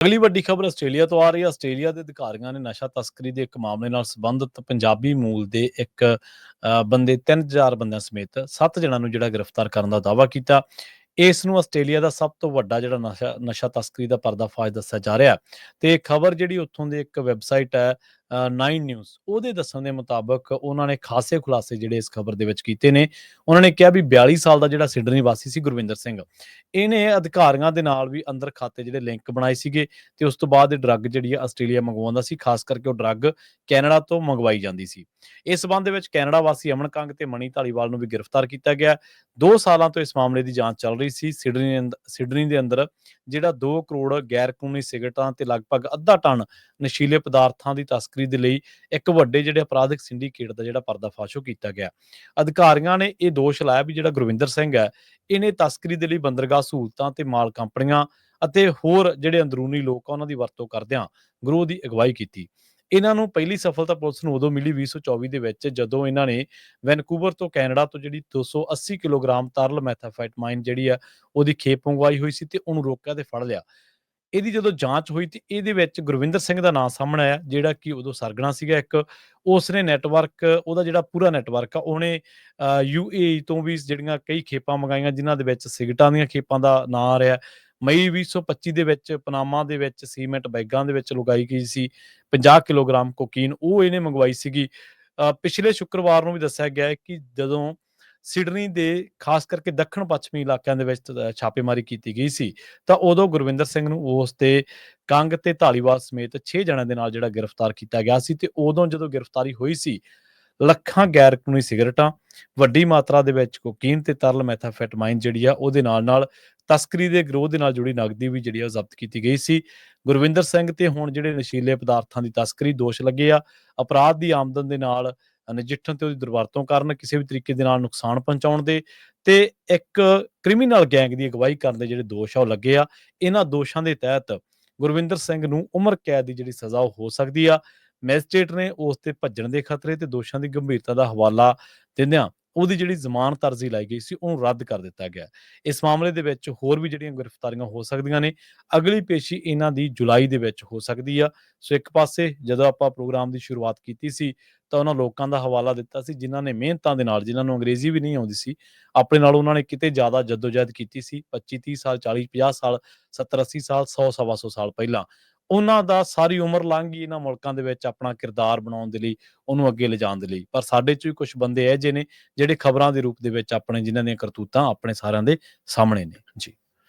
ਅਗਲੀ ਵੱਡੀ ਖਬਰ ਆਸਟ੍ਰੇਲੀਆ ਤੋਂ ਆ ਰਹੀ ਹੈ। ਆਸਟ੍ਰੇਲੀਆ ਦੇ ਅਧਿਕਾਰੀਆਂ ਨੇ ਨਸ਼ਾ ਤਸਕਰੀ ਦੇ ਇੱਕ ਮਾਮਲੇ ਨਾਲ ਸੰਬੰਧਿਤ ਪੰਜਾਬੀ ਮੂਲ ਦੇ ਇੱਕ ਬੰਦੇ 3000 ਬੰਦਿਆਂ ਸਮੇਤ 7 ਜਣਾਂ ਨੂੰ ਜਿਹੜਾ ਗ੍ਰਿਫਤਾਰ ਕਰਨ ਦਾ ਦਾਅਵਾ ਕੀਤਾ। ਇਸ ਨੂੰ ਆਸਟ੍ਰੇਲੀਆ ਦਾ ਸਭ ਤੋਂ ਵੱਡਾ ਜਿਹੜਾ ਨਸ਼ਾ ਤਸਕਰੀ ਦਾ ਪਰਦਾਫਾਸ਼ ਦੱਸਿਆ ਜਾ ਰਿਹਾ ਤੇ ਖਬਰ ਜਿਹੜੀ ਉੱਥੋਂ ਦੀ ਇੱਕ ਵੈਬਸਾਈਟ ਹੈ 9 ਨਿਊਜ਼ ਉਹਦੇ ਦੱਸਣ ਦੇ ਮੁਤਾਬਕ ਉਹਨਾਂ ਨੇ ਖਾਸੇ ਖੁਲਾਸੇ ਜਿਹੜੇ ਇਸ ਖਬਰ ਦੇ ਵਿੱਚ ਕੀਤੇ ਨੇ। ਉਹਨਾਂ ਨੇ ਕਿਹਾ ਵੀ 42 ਸਾਲ ਦਾ ਜਿਹੜਾ ਸਿਡਨੀ ਵਾਸੀ ਸੀ ਗੁਰਵਿੰਦਰ ਸਿੰਘ, ਇਹਨੇ ਅਧਿਕਾਰੀਆਂ ਦੇ ਨਾਲ ਵੀ ਅੰਦਰ ਖਾਤੇ ਜਿਹੜੇ ਲਿੰਕ ਬਣਾਏ ਸੀਗੇ ਤੇ ਉਸ ਤੋਂ ਬਾਅਦ ਇਹ ਡਰੱਗ ਜਿਹੜੀ ਆ ਆਸਟ੍ਰੇਲੀਆ ਮੰਗਵਾਉਂਦਾ ਸੀ। ਖਾਸ ਕਰਕੇ ਉਹ ਡਰੱਗ ਕੈਨੇਡਾ ਤੋਂ ਮੰਗਵਾਈ ਜਾਂਦੀ ਸੀ। ਇਸ ਸੰਬੰਧ ਦੇ ਵਿੱਚ ਕੈਨੇਡਾ ਵਾਸੀ ਅਮਨ ਕੰਗ ਤੇ ਮਣੀ ਧਾਲੀਵਾਲ ਨੂੰ ਵੀ ਗ੍ਰਿਫਤਾਰ ਕੀਤਾ ਗਿਆ। 2 ਸਾਲਾਂ ਤੋਂ ਇਸ ਮਾਮਲੇ ਦੀ ਜਾਂਚ ਚੱਲ ਰਹੀ ਸੀ। ਸਿਡਨੀ ਦੇ ਅੰਦਰ ਜਿਹੜਾ 2 ਕਰੋੜ ਗੈਰ ਕਾਨੂੰਨੀ ਸਿਗਰਟਾਂ ਤੇ ਲਗਭਗ ਅੱਧਾ ਟਨ ਨਸ਼ੀਲੇ ਪਦਾਰਥਾਂ ਦੀ ਤਸਕਰੀ ਦੇ ਲਈ ਇੱਕ ਵੱਡੇ ਜਿਹੜੇ ਅਪਰਾਧਿਕ ਸਿੰਡੀਕੇਟ ਦਾ ਜਿਹੜਾ ਪਰਦਾਫਾਸ਼ ਕੀਤਾ ਗਿਆ। ਅਧਿਕਾਰੀਆਂ ਨੇ ਇਹ ਦੋਸ਼ ਲਾਇਆ ਵੀ ਜਿਹੜਾ ਗੁਰਵਿੰਦਰ ਸਿੰਘ ਹੈ, ਇਹਨੇ ਤਸਕਰੀ ਦੇ ਲਈ ਬੰਦਰਗਾਹ ਸਹੂਲਤਾਂ ਤੇ ਮਾਲ ਕੰਪਨੀਆਂ ਅਤੇ ਹੋਰ ਜਿਹੜੇ ਅੰਦਰੂਨੀ ਲੋਕ ਆ ਉਹਨਾਂ ਦੀ ਵਰਤੋਂ ਕਰਦਿਆਂ ਗਰੋਹ ਦੀ ਅਗਵਾਈ ਕੀਤੀ। ਇਹਨਾਂ ਨੂੰ ਪਹਿਲੀ ਸਫਲਤਾ ਪੁਲਿਸ ਨੂੰ ਉਦੋਂ ਮਿਲੀ 2024 ਦੇ ਵਿੱਚ, ਜਦੋਂ ਇਹਨਾਂ ਨੇ ਵੈਨਕੂਵਰ ਤੋਂ ਕੈਨੇਡਾ ਤੋਂ ਜਿਹੜੀ 280 ਕਿਲੋਗ੍ਰਾਮ ਤਰਲ ਮੈਥਾਫੈਟਾਮਾਈਨ ਜਿਹੜੀ ਆ ਉਹਦੀ ਖੇਪ ਮੰਗਵਾਈ ਹੋਈ ਸੀ ਤੇ ਉਹਨੂੰ ਰੋਕਿਆ ਤੇ ਫੜ ਲਿਆ। ਇਹਦੀ ਜਦੋਂ ਜਾਂਚ ਹੋਈ ਤੇ ਇਹਦੇ ਵਿੱਚ ਗੁਰਵਿੰਦਰ ਸਿੰਘ ਦਾ ਨਾਮ ਸਾਹਮਣੇ ਆਇਆ, ਜਿਹੜਾ ਕਿ ਉਦੋਂ ਸਰਗਣਾ ਸੀਗਾ ਇੱਕ। ਉਸਨੇ ਨੈਟਵਰਕ, ਉਹਦਾ ਜਿਹੜਾ ਪੂਰਾ ਨੈਟਵਰਕ ਆ, ਉਹਨੇ UAE ਤੋਂ ਵੀ ਜਿਹੜੀਆਂ ਕਈ ਖੇਪਾਂ ਮੰਗਾਈਆਂ ਜਿਨ੍ਹਾਂ ਦੇ ਵਿੱਚ ਸਿਗਰਟਾਂ ਦੀਆਂ ਖੇਪਾਂ ਦਾ ਨਾਂ ਆ ਰਿਹਾ। ਮਈ 2025 ਦੇ ਵਿੱਚ ਪਨਾਮਾ ਦੇ ਵਿੱਚ ਸੀਮੈਂਟ ਬੈਗਾਂ ਦੇ ਵਿੱਚ ਲੁਕਾਈ ਗਈ ਸੀ 50 ਕਿਲੋਗ੍ਰਾਮ ਕੋਕੀਨ, ਉਹ ਇਹਨੇ ਮੰਗਵਾਈ ਸੀਗੀ। ਪਿਛਲੇ ਸ਼ੁੱਕਰਵਾਰ ਨੂੰ ਵੀ ਦੱਸਿਆ ਗਿਆ ਹੈ ਕਿ ਜਦੋਂ ਸਿਡਨੀ ਦੇ ਖਾਸ ਕਰਕੇ ਦੱਖਣ ਪੱਛਮੀ ਇਲਾਕਿਆਂ ਦੇ ਵਿੱਚ ਛਾਪੇਮਾਰੀ ਕੀਤੀ ਗਈ ਸੀ ਤਾਂ ਉਦੋਂ ਗੁਰਵਿੰਦਰ ਸਿੰਘ ਨੂੰ ਉਸ ਤੇ ਕੰਗ ਤੇ ਧਾਲੀਵਾਲ ਸਮੇਤ 6 ਜਣਿਆਂ ਦੇ ਨਾਲ ਜਿਹੜਾ ਗ੍ਰਿਫਤਾਰ ਕੀਤਾ ਗਿਆ ਸੀ। ਤੇ ਉਦੋਂ ਜਦੋਂ ਗ੍ਰਿਫਤਾਰੀ ਹੋਈ ਸੀ, ਲੱਖਾਂ ਗੈਰ ਕਾਨੂੰਨੀ ਸਿਗਰਟਾਂ, ਵੱਡੀ ਮਾਤਰਾ ਦੇ ਵਿੱਚ ਕੋਕੀਨ ਤੇ ਤਰਲ ਮੈਥਾਫੈਟਾਮਾਈਨ ਜਿਹੜੀ ਆ ਉਹਦੇ ਨਾਲ ਤਸਕਰੀ ਦੇ ਗਰੋਹ ਦੇ ਨਾਲ ਜੁੜੀ ਨਗਦੀ ਵੀ ਜਿਹੜੀ ਆ ਜ਼ਬਤ ਕੀਤੀ ਗਈ ਸੀ। ਗੁਰਵਿੰਦਰ ਸਿੰਘ ਤੇ ਹੁਣ ਜਿਹੜੇ ਨਸ਼ੀਲੇ ਪਦਾਰਥਾਂ ਦੀ ਤਸਕਰੀ ਦੋਸ਼ ਲੱਗੇ ਆ, ਅਪਰਾਧ ਦੀ ਆਮਦਨ ਦੇ ਨਾਲ ਨਜਿੱਠਣ ਤੇ ਉਹਦੀ ਦੁਰਵਰਤੋਂ ਕਰਨ, ਕਿਸੇ ਵੀ ਤਰੀਕੇ ਦੇ ਨਾਲ ਨੁਕਸਾਨ ਪਹੁੰਚਾਉਣ ਦੇ ਤੇ ਇੱਕ ਕ੍ਰਿਮੀਨਲ ਗੈਂਗ ਦੀ ਅਗਵਾਈ ਕਰਨ ਦੇ ਜਿਹੜੇ ਦੋਸ਼ ਆ ਉਹ ਲੱਗੇ ਆ। ਇਹਨਾਂ ਦੋਸ਼ਾਂ ਦੇ ਤਹਿਤ ਗੁਰਵਿੰਦਰ ਸਿੰਘ ਨੂੰ ਉਮਰ ਕੈਦ ਦੀ ਜਿਹੜੀ ਸਜ਼ਾ ਉਹ ਹੋ ਸਕਦੀ ਆ। ਮੈਜਿਸਟ੍ਰੇਟ ਨੇ ਉਸ ਤੇ ਭੱਜਣ ਦੇ ਖਤਰੇ ਤੇ ਦੋਸ਼ਾਂ ਦੀ ਗੰਭੀਰਤਾ ਦਾ ਹਵਾਲਾ ਦਿੰਦਿਆਂ ਉਹਦੀ ਜਿਹੜੀ ਜ਼ਮਾਨਤ ਅਰਜ਼ੀ ਲਾਈ ਗਈ ਸੀ ਉਹਨੂੰ ਰੱਦ ਕਰ ਦਿੱਤਾ ਗਿਆ। ਇਸ ਮਾਮਲੇ ਦੇ ਵਿੱਚ ਹੋਰ ਵੀ ਜਿਹੜੀਆਂ ਗ੍ਰਿਫਤਾਰੀਆਂ ਹੋ ਸਕਦੀਆਂ ਨੇ। ਅਗਲੀ ਪੇਸ਼ੀ ਇਹਨਾਂ ਦੀ ਜੁਲਾਈ ਦੇ ਵਿੱਚ ਹੋ ਸਕਦੀ ਆ। ਸੋ ਇੱਕ ਪਾਸੇ ਜਦੋਂ ਆਪਾਂ ਪ੍ਰੋਗਰਾਮ ਦੀ ਸ਼ੁਰੂਆਤ ਕੀਤੀ ਸੀ ਤਾਂ ਉਹਨਾਂ ਲੋਕਾਂ ਦਾ ਹਵਾਲਾ ਦਿੱਤਾ ਸੀ ਜਿਨ੍ਹਾਂ ਨੇ ਮਿਹਨਤਾਂ ਦੇ ਨਾਲ, ਜਿਨ੍ਹਾਂ ਨੂੰ ਅੰਗਰੇਜ਼ੀ ਵੀ ਨਹੀਂ ਆਉਂਦੀ ਸੀ, ਆਪਣੇ ਨਾਲ ਉਹਨਾਂ ਨੇ ਕਿਤੇ ਜ਼ਿਆਦਾ ਜੱਦੋਜਹਿਦ ਕੀਤੀ ਸੀ 25-30 ਸਾਲ, 40-50 ਸਾਲ, 70-80 ਸਾਲ, 100-125 ਸਾਲ ਪਹਿਲਾਂ। ਉਹਨਾਂ ਦਾ ਸਾਰੀ ਉਮਰ ਲੰਘ ਗਈ ਇਹਨਾਂ ਮੁਲਕਾਂ ਦੇ ਵਿੱਚ ਆਪਣਾ ਕਿਰਦਾਰ ਬਣਾਉਣ ਦੇ ਲਈ, ਉਹਨੂੰ ਅੱਗੇ ਲਿਜਾਣ ਦੇ ਲਈ। ਪਰ ਸਾਡੇ 'ਚ ਵੀ ਕੁਝ ਬੰਦੇ ਇਹੋ ਜਿਹੇ ਨੇ ਜਿਹੜੇ ਖਬਰਾਂ ਦੇ ਰੂਪ ਦੇ ਵਿੱਚ ਆਪਣੇ, ਜਿਨ੍ਹਾਂ ਦੀਆਂ ਕਰਤੂਤਾਂ ਆਪਣੇ ਸਾਰਿਆਂ ਦੇ ਸਾਹਮਣੇ ਨੇ। ਜੀ।